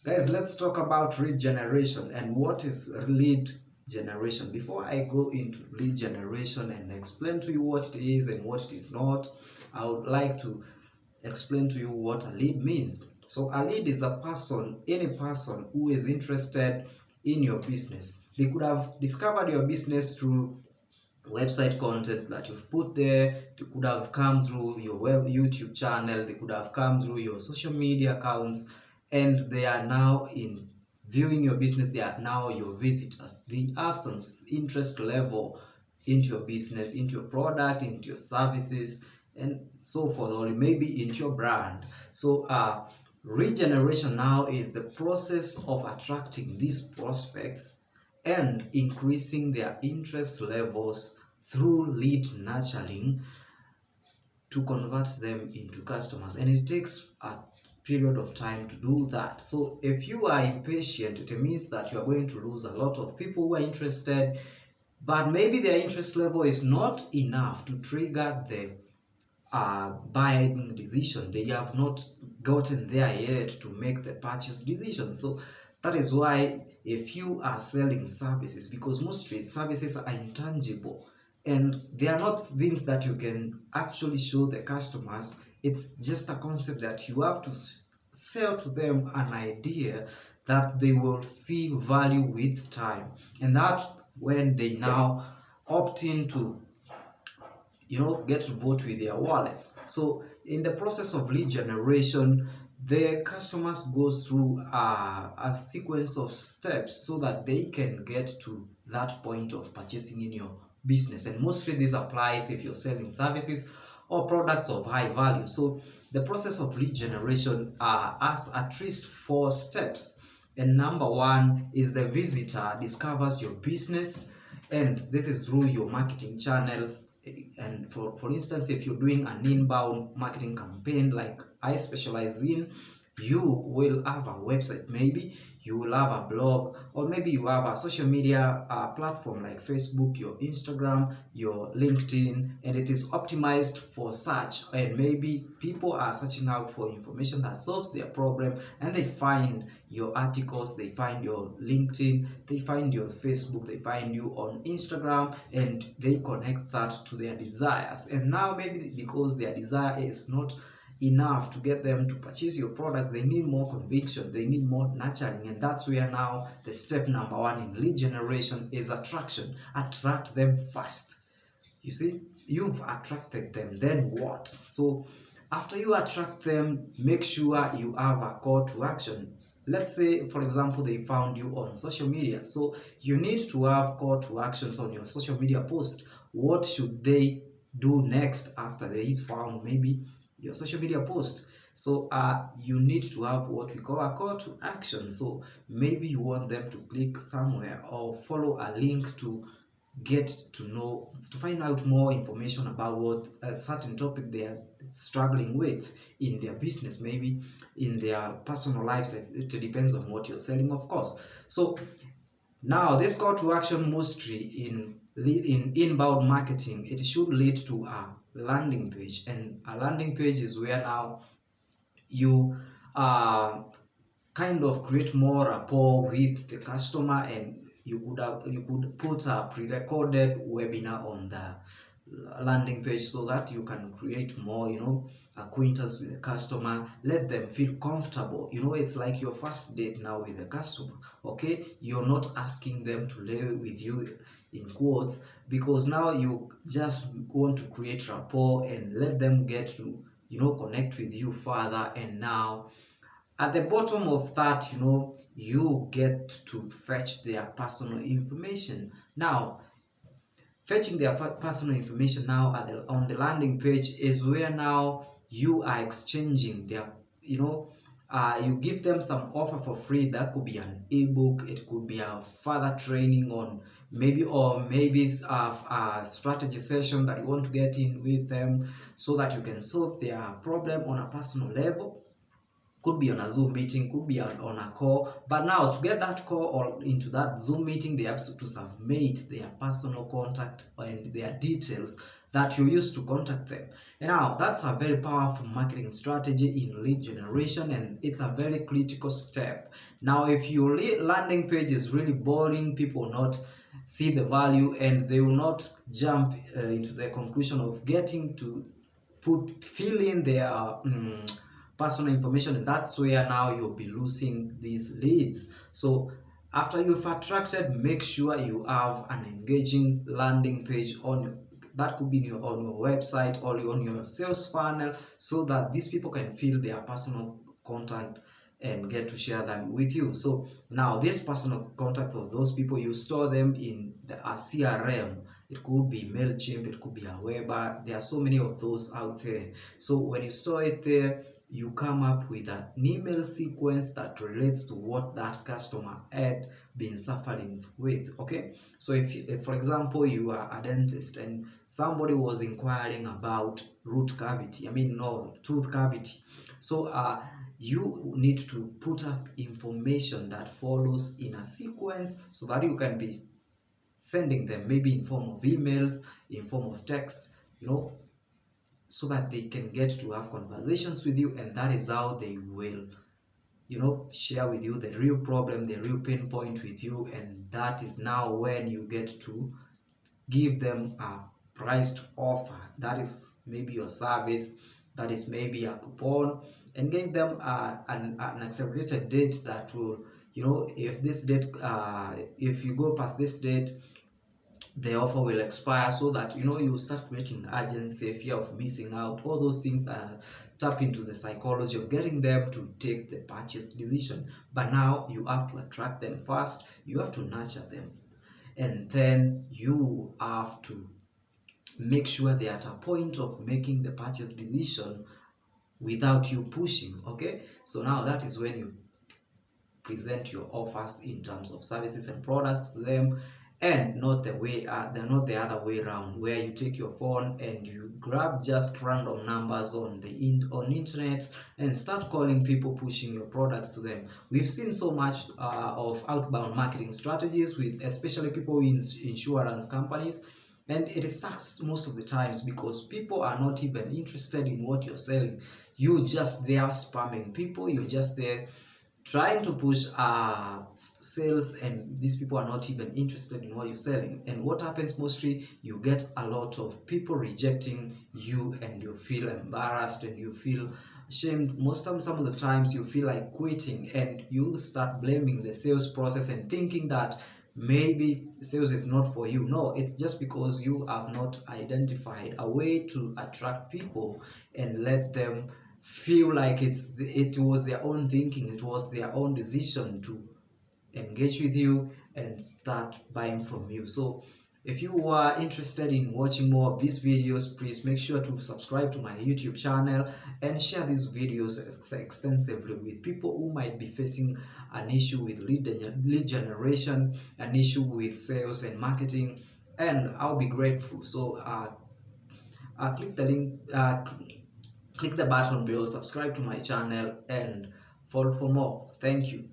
Guys, let's talk about lead generation and what is lead generation. Before I go into lead generation and explain to you what it is and what it is not, I would like to explain to you what a lead means. So a lead is a person, any person who is interested in your business. They could have discovered your business through website content that you've put there. They could have come through your YouTube channel. They could have come through your social media accounts, and they are now in viewing your business. They are now your visitors. They have some interest level into your business, into your product, into your services, and so forth, or maybe into your brand. So regeneration now is the process of attracting these prospects and increasing their interest levels through lead nurturing to convert them into customers, and it takes a period of time to do that. So if you are impatient, it means that you are going to lose a lot of people who are interested, but maybe their interest level is not enough to trigger the buying decision. They have not gotten there yet to make the purchase decision. So that is why if you are selling services, because mostly services are intangible and they are not things that you can actually show the customers. It's just a concept that you have to sell to them an idea that they will see value with time, and that's when they now opt into get to vote with their wallets. So in the process of lead generation, the customers goes through a sequence of steps so that they can get to that point of purchasing in your business, and mostly this applies if you're selling services or products of high value. So the process of lead generation has at least 4 steps, and number 1 is the visitor discovers your business, and this is through your marketing channels. And for instance, if you're doing an inbound marketing campaign like I specialize in, you will have a website, maybe you will have a blog, or maybe you have a social media platform like Facebook, your Instagram, your LinkedIn, and it is optimized for search, and maybe people are searching out for information that solves their problem, and they find your articles, they find your LinkedIn, they find your Facebook, they find you on Instagram, and they connect that to their desires. And now maybe because their desire is not enough to get them to purchase your product, they need more conviction, they need more nurturing, and that's where now the step number 1 in lead generation is attraction. Attract them first. You see, you've attracted them, then what? So after you attract them, make sure you have a call to action. Let's say, for example, they found you on social media, so you need to have call to actions on your social media post. What should they do next after they found maybe your social media post? So you need to have what we call a call to action. So maybe you want them to click somewhere or follow a link to get to know, to find out more information about what a certain topic they are struggling with in their business, maybe in their personal lives. It depends on what you're selling, of course. So now this call to action, mostly in inbound marketing, it should lead to a landing page, and a landing page is where now you kind of create more rapport with the customer, and you could put a pre-recorded webinar on the landing page so that you can create more acquaintance with the customer, let them feel comfortable. It's like your first date now with the customer. Okay, you're not asking them to lay with you in quotes, because now you just want to create rapport and let them get to connect with you further. And now at the bottom of that, you get to fetch their personal information. Now fetching their personal information now on the landing page is where now you are exchanging their you give them some offer for free. That could be an ebook, it could be a further training on maybe, or maybe a strategy session that you want to get in with them so that you can solve their problem on a personal level. Could be on a Zoom meeting, could be on a call. But now to get that call or into that Zoom meeting, they have to submit their personal contact and their details that you use to contact them. And now that's a very powerful marketing strategy in lead generation, and it's a very critical step. Now if your landing page is really boring, people will not see the value and they will not jump into the conclusion of getting to fill in their personal information, and that's where now you'll be losing these leads. So after you've attracted, make sure you have an engaging landing page on your, that could be on your website or on your sales funnel, so that these people can fill their personal contact and get to share them with you. So now this personal contact of those people, you store them in a CRM. It could be MailChimp, it could be Aweber. There are so many of those out there. So when you store it there, you come up with an email sequence that relates to what that customer had been suffering with. Okay, so if for example you are a dentist and somebody was inquiring about tooth cavity, so you need to put up information that follows in a sequence, so that you can be sending them maybe in form of emails, in form of text, so that they can get to have conversations with you, and that is how they will share with you the real problem, the real pain point with you. And that is now when you get to give them a priced offer, that is maybe your service, that is maybe a coupon, and give them an accelerated date that will, if this date, if you go past this date, the offer will expire, so that you start creating urgency, fear of missing out, all those things that tap into the psychology of getting them to take the purchase decision. But now you have to attract them first, you have to nurture them, and then you have to make sure they're at a point of making the purchase decision without you pushing. Okay, so now that is when you present your offers in terms of services and products to them, and not the way they're not the other way around, where you take your phone and you grab just random numbers on the internet and start calling people, pushing your products to them. We've seen so much of outbound marketing strategies with especially people in insurance companies, and it sucks most of the times because people are not even interested in what you're selling. You just there spamming people, you're just there trying to push sales, and these people are not even interested in what you're selling. And what happens mostly, you get a lot of people rejecting you, and you feel embarrassed and you feel ashamed. Some of the times you feel like quitting, and you start blaming the sales process and thinking that maybe sales is not for you. No, it's just because you have not identified a way to attract people and let them feel like it was their own thinking, it was their own decision to engage with you and start buying from you. So if you are interested in watching more of these videos, please make sure to subscribe to my YouTube channel and share these videos extensively with people who might be facing an issue with lead generation, an issue with sales and marketing, and I'll be grateful. So click the link, click the button below, subscribe to my channel, and follow for more. Thank you.